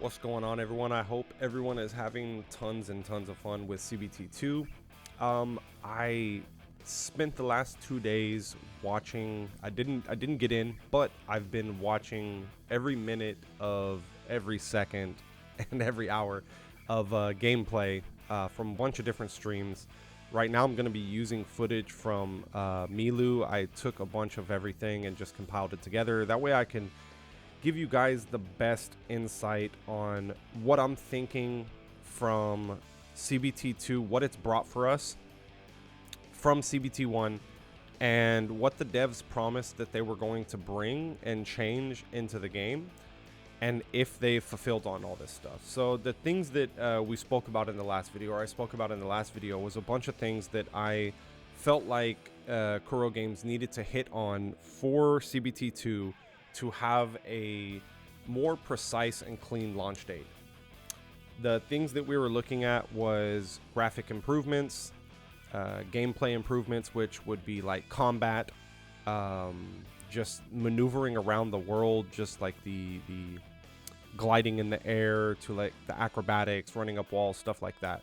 What's going on, everyone? I hope everyone is having tons and tons of fun with CBT2. I spent the last 2 days watching. I didn't get in, but I've been watching every minute of every second and every hour of gameplay from a bunch of different streams. Right now, I'm going to be using footage from Milu. I took a bunch of everything and just compiled it together. That way, I can give you guys the best insight on what I'm thinking from CBT2, what it's brought for us from CBT1, and what the devs promised that they were going to bring and change into the game, and if they fulfilled on all this stuff. So the things that we spoke about in the last video, or I spoke about in the last video, was a bunch of things that I felt like Kuro Games needed to hit on for CBT2 to have a more precise and clean launch date. The things that we were looking at was graphic improvements, gameplay improvements, which would be like combat, just maneuvering around the world, just like the gliding in the air, to like the acrobatics, running up walls, stuff like that.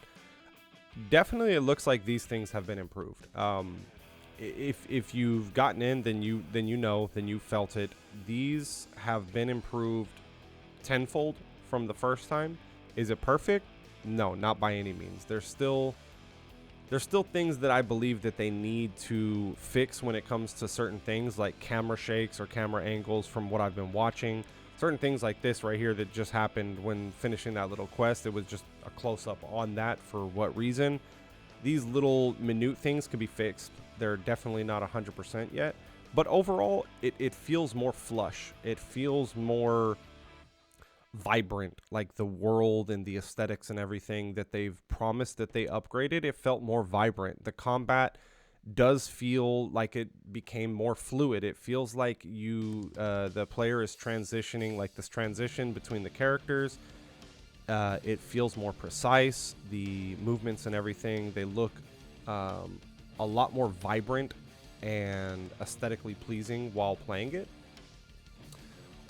Definitely, it looks like these things have been improved. If you've gotten in, then you felt it. These have been improved tenfold from the first time. Is it perfect? No, not by any means. There's still things that I believe that they need to fix when it comes to certain things like camera shakes or camera angles from what I've been watching. Certain things like this right here that just happened when finishing that little quest. It was just a close-up on that. For what reason? These little minute things could be fixed. They're definitely not 100% yet. But overall, it feels more flush. It feels more vibrant, like the world and the aesthetics and everything that they've promised that they upgraded. It felt more vibrant. The combat does feel like it became more fluid. It feels like the player is transitioning, like this transition between the characters. It feels more precise. The movements and everything, they look a lot more vibrant and aesthetically pleasing while playing it.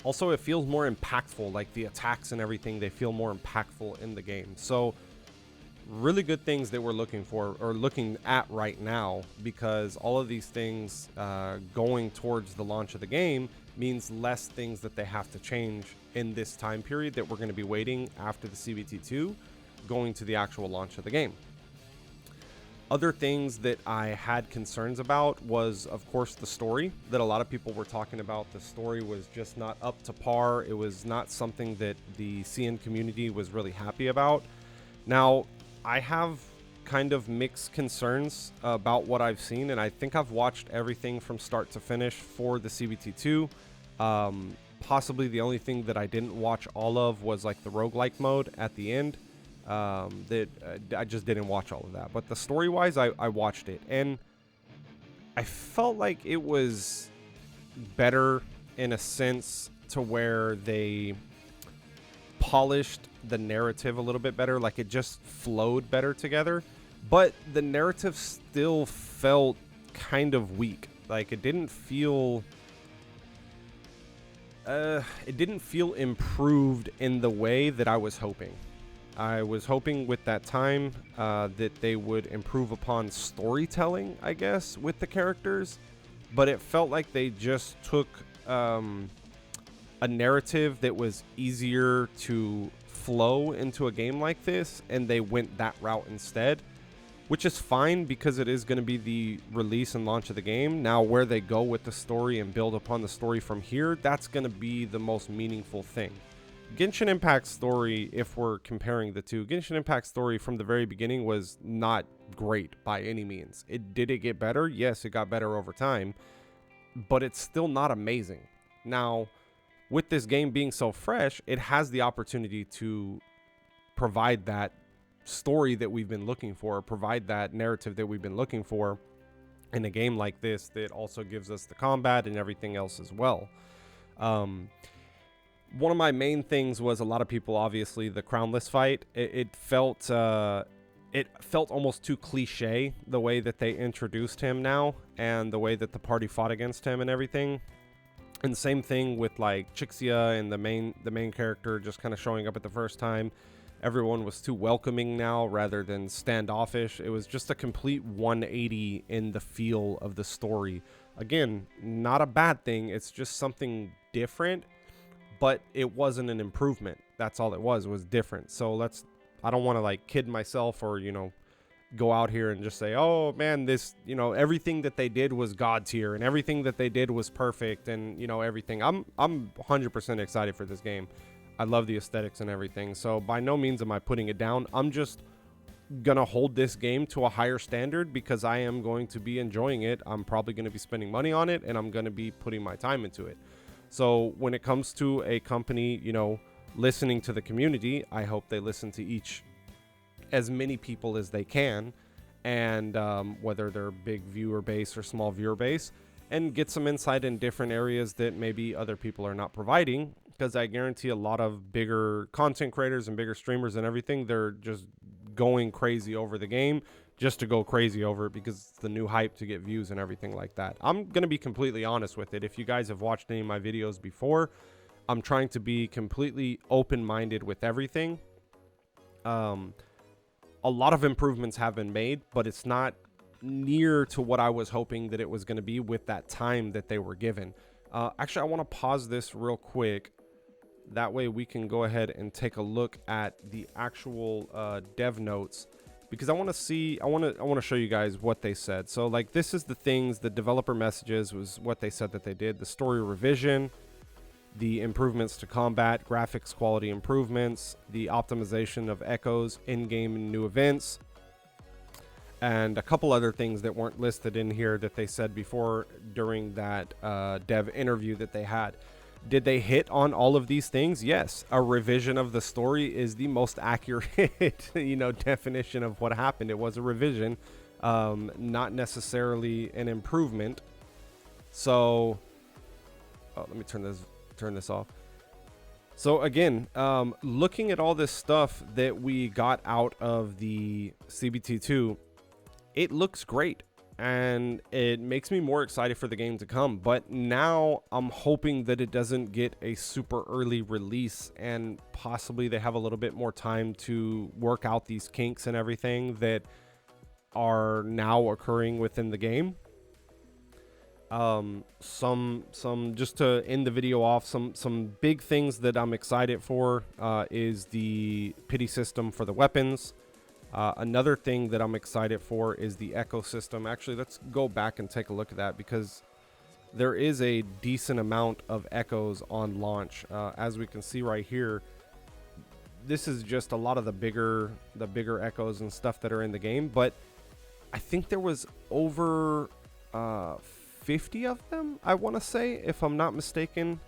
Also, it feels more impactful, like the attacks and everything, they feel more impactful in the game. So really good things that we're looking for, or looking at right now, because all of these things going towards the launch of the game means less things that they have to change in this time period that we're going to be waiting after the CBT2 going to the actual launch of the game. Other things that I had concerns about was, of course, the story that a lot of people were talking about. The story was just not up to par. It was not something that the CN community was really happy about. Now, I have kind of mixed concerns about what I've seen, and I think I've watched everything from start to finish for the CBT2. Possibly the only thing that I didn't watch all of was like the roguelike mode at the end. I just didn't watch all of that. But the story-wise, I watched it, and I felt like it was better in a sense to where they polished the narrative a little bit better. Like it just flowed better together, but the narrative still felt kind of weak. Like it didn't feel improved in the way that I was hoping. I was hoping with that time that they would improve upon storytelling, I guess, with the characters, but it felt like they just took a narrative that was easier to flow into a game like this, and they went that route instead, which is fine because it is going to be the release and launch of the game. Now, where they go with the story and build upon the story from here, that's going to be the most meaningful thing. Genshin Impact's story, if we're comparing the two, Genshin Impact's story from the very beginning was not great by any means. Did it get better? Yes, it got better over time, but it's still not amazing. Now, with this game being so fresh, it has the opportunity to provide that story that we've been looking for, provide that narrative that we've been looking for in a game like this that also gives us the combat and everything else as well. One of my main things was, a lot of people, obviously, the crownless fight. It felt almost too cliche, the way that they introduced him now and the way that the party fought against him and everything. And same thing with like Chixia and the main character just kind of showing up at the first time. Everyone was too welcoming now rather than standoffish. It was just a complete 180 in the feel of the story. Again, not a bad thing. It's just something different, but it wasn't an improvement. That's all it was different. So I don't want to like kid myself or, go out here and just say, oh man, this, everything that they did was God tier and everything that they did was perfect and, everything. I'm 100% excited for this game. I love the aesthetics and everything. So by no means am I putting it down. I'm just gonna hold this game to a higher standard because I am going to be enjoying it. I'm probably going to be spending money on it and I'm going to be putting my time into it. So when it comes to a company, listening to the community, I hope they listen to as many people as they can, and whether they're big viewer base or small viewer base, and get some insight in different areas that maybe other people are not providing, because I guarantee a lot of bigger content creators and bigger streamers and everything, they're just going crazy over the game just to go crazy over it because it's the new hype to get views and everything like that. I'm going to be completely honest with it. If you guys have watched any of my videos before, I'm trying to be completely open-minded with everything. A lot of improvements have been made, but it's not near to what I was hoping that it was going to be with that time that they were given. Actually, I want to pause this real quick. That way we can go ahead and take a look at the actual dev notes, because I want to show you guys what they said. So like, this is the things, the developer messages was what they said that they did. The story revision, the improvements to combat, graphics quality improvements, the optimization of echoes, in-game and new events, and a couple other things that weren't listed in here that they said before during that dev interview that they had. Did they hit on all of these things? Yes. A revision of the story is the most accurate, definition of what happened. It was a revision, not necessarily an improvement. So, let me turn this off. So again, looking at all this stuff that we got out of the CBT2, it looks great and it makes me more excited for the game to come. But now I'm hoping that it doesn't get a super early release and possibly they have a little bit more time to work out these kinks and everything that are now occurring within the game. Some just to end the video off, some big things that I'm excited for is the pity system for the weapons. Another thing that I'm excited for is the echo system. Actually, let's go back and take a look at that, because there is a decent amount of echoes on launch. As we can see right here, this is just a lot of the bigger echoes and stuff that are in the game, but I think there was over 50 of them, I want to say, if I'm not mistaken.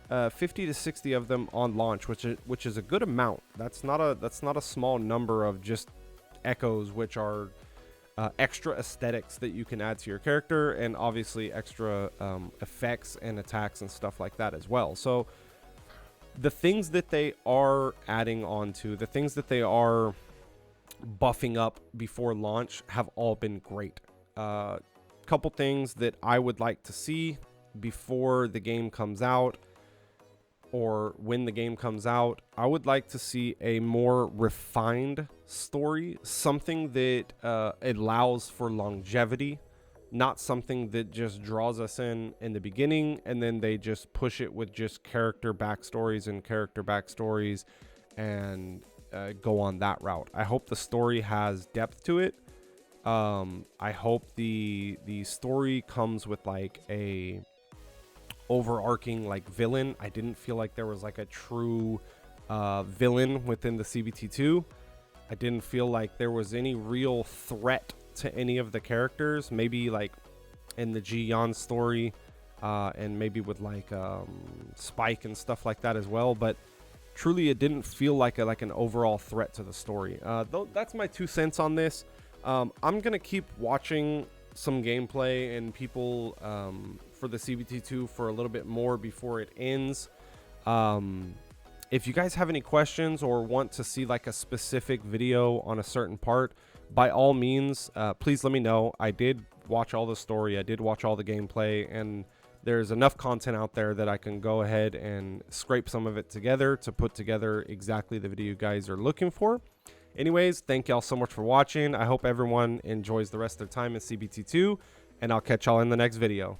50 to 60 of them on launch, which is a good amount. That's not a small number of just echoes, which are extra aesthetics that you can add to your character, and obviously extra effects and attacks and stuff like that as well. So the things that they are adding on to, the things that they are buffing up before launch have all been great. Couple things that I would like to see before the game comes out, or when the game comes out. I would like to see a more refined story, something that allows for longevity, not something that just draws us in the beginning and then they just push it with just character backstories and go on that route. I hope the story has depth to it. I hope the story comes with like a overarching like villain. I didn't feel like there was like a true villain within the CBT2. I didn't feel like there was any real threat to any of the characters. Maybe like in the Ji-Yan story, and maybe with like Spike and stuff like that as well. But truly, it didn't feel like an overall threat to the story. Though that's my 2 cents on this. I'm gonna keep watching some gameplay and people for the CBT2 for a little bit more before it ends. If you guys have any questions or want to see like a specific video on a certain part, by all means, please let me know. I did watch all the story, I did watch all the gameplay, and there's enough content out there that I can go ahead and scrape some of it together to put together exactly the video you guys are looking for. Anyways, thank y'all so much for watching. I hope everyone enjoys the rest of their time in CBT2, and I'll catch y'all in the next video.